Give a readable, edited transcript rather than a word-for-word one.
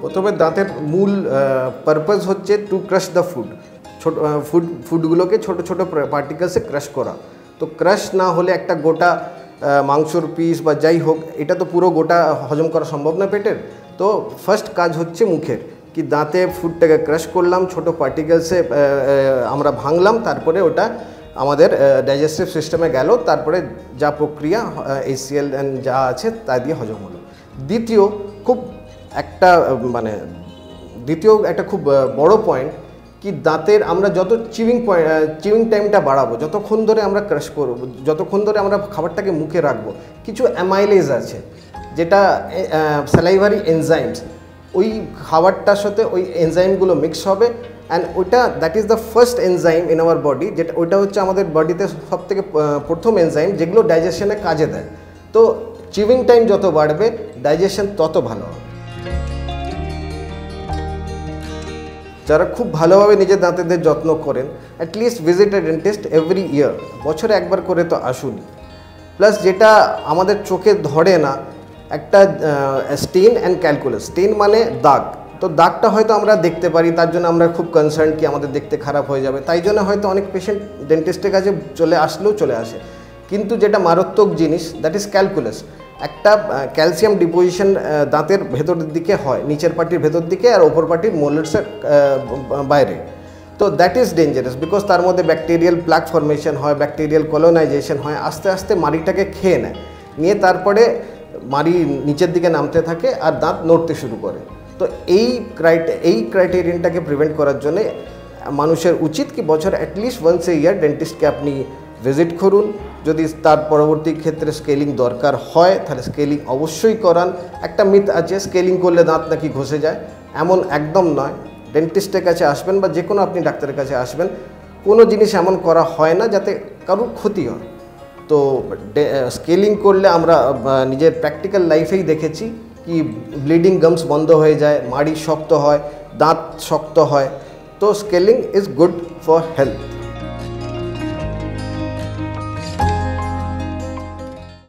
প্রথমে দাঁতের মূল পারপাস হচ্ছে টু ক্রাশ দ্য ফুড, ছোট ফুডগুলোকে ছোট ছোট পার্টিকেলসে ক্রাশ করা। তো ক্রাশ না হলে একটা গোটা মাংসর পিস বা যাই হোক, এটা তো পুরো গোটা হজম করা সম্ভব না পেটের। তো ফার্স্ট কাজ হচ্ছে মুখের, কি দাঁতে ফুডটাকে ক্রাশ করলাম, ছোট পার্টিকেলসে আমরা ভাঙলাম, তারপরে ওটা আমাদের ডাইজেস্টিভ সিস্টেমে গেল, তারপরে যা প্রক্রিয়া ACL যা আছে তা দিয়ে হজম হলো। দ্বিতীয় একটা খুব বড় পয়েন্ট, কি দাঁতের আমরা যত চিউইং টাইমটা বাড়াবো, যতক্ষণ ধরে আমরা ক্রাশ করব, যতক্ষণ ধরে আমরা খাবারটাকে মুখে রাখবো, কিছু অ্যামাইলেজ আছে যেটা স্যালাইভারি এনজাইমস, ওই খাবারটার সাথে ওই এনজাইমগুলো মিক্স হবে, অ্যান্ড ওইটা that is the first enzyme in our body, যেটা ওইটা হচ্ছে আমাদের বডিতে সবথেকে প্রথম এনজাইম যেগুলো ডাইজেশনে কাজে দেয়। তো চিউইং টাইম যত বাড়বে, ডাইজেশন তত ভালো হবে। যারা খুব ভালোভাবে নিজের দাঁতেদের যত্ন করেন, অ্যাটলিস্ট ভিজিট এ ডেন্টিস্ট এভরি ইয়ার, বছরে একবার করে তো আসুনই। প্লাস যেটা আমাদের চোখে ধরে না, একটা স্টেন অ্যান্ড ক্যালকুলাস। স্টেন মানে দাগ, তো দাগটা হয়তো আমরা দেখতে পারি, তার জন্য আমরা খুব কনসার্ন কি আমাদের দেখতে খারাপ হয়ে যাবে, তাই জন্য হয়তো অনেক পেশেন্ট ডেন্টিস্টের কাছে চলে আসে। কিন্তু যেটা মারাত্মক জিনিস, দ্যাট ইজ ক্যালকুলাস। একটা ক্যালসিয়াম ডিপোজিশন দাঁতের ভেতরের দিকে হয়, নিচের পাটির ভেতর দিকে আর ওপর পাটির মোলার্সের বাইরে। তো দ্যাট ইজ ডেঞ্জারাস, বিকজ তার মধ্যে ব্যাকটেরিয়াল প্লাক ফর্মেশন হয়, ব্যাকটেরিয়াল কলোনাইজেশন হয়, আস্তে আস্তে মাড়িটাকে খেয়ে নেয়, নিয়ে তারপরে মাড়ি নিচের দিকে নামতে থাকে আর দাঁত নড়তে শুরু করে। তো এই ক্রাইটেরিয়ানটাকে প্রিভেন্ট করার জন্য মানুষের উচিত কি বছর অ্যাটলিস্ট ওয়ান্স এ ইয়ার ডেন্টিস্টকে আপনি ভিজিট করুন। যদি তার পরবর্তী ক্ষেত্রে স্কেলিং দরকার হয় তাহলে স্কেলিং অবশ্যই করান। একটা মিথ আছে স্কেলিং করলে দাঁত নাকি ঘষে যায়, এমন একদম নয়। ডেন্টিস্টের কাছে আসবেন বা যে কোনো আপনি ডাক্তারের কাছে আসবেন, কোনো জিনিস এমন করা হয় না যাতে কারোর ক্ষতি হয়। তো স্কেলিং করলে আমরা নিজের প্র্যাকটিক্যাল লাইফেই দেখেছি কি ব্লিডিং গামস বন্ধ হয়ে যায়, মাড়ি শক্ত হয়, দাঁত শক্ত হয়। তো scaling is good for health.